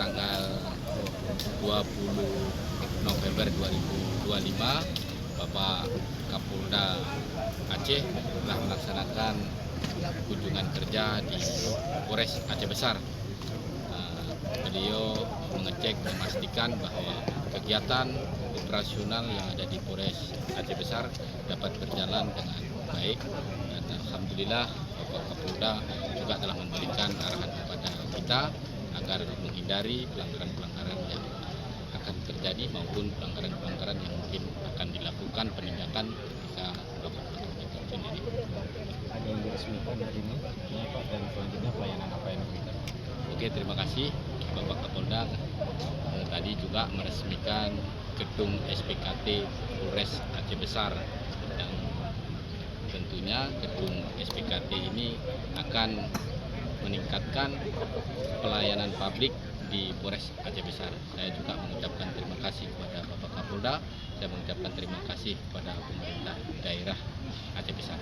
tanggal 20 November 2025, Bapak Kapolda Aceh telah melaksanakan kunjungan kerja di Polres Aceh Besar. Beliau mengecek memastikan bahwa kegiatan operasional yang ada di Polres Aceh Besar dapat berjalan dengan baik, dan alhamdulillah Bapak Kapolda juga telah memberikan arahan kepada kita agar menghindari pelanggaran-pelanggaran yang akan terjadi maupun pelanggaran-pelanggaran yang mungkin akan dilakukan penindakan ketika melakukan itu sendiri. Ada yang diresmikan hari ini, Pak, dan selanjutnya pelayanan apa yang diberikan? Oke, terima kasih Bapak Kapolda. Tadi juga meresmikan gedung SPKT Polres Aceh Besar, dan tentunya gedung SPKT ini akan meningkatkan pelayanan publik di Polres Aceh Besar. Saya juga mengucapkan terima kasih kepada Bapak Kapolda. Saya mengucapkan terima kasih kepada pemerintah daerah Aceh Besar.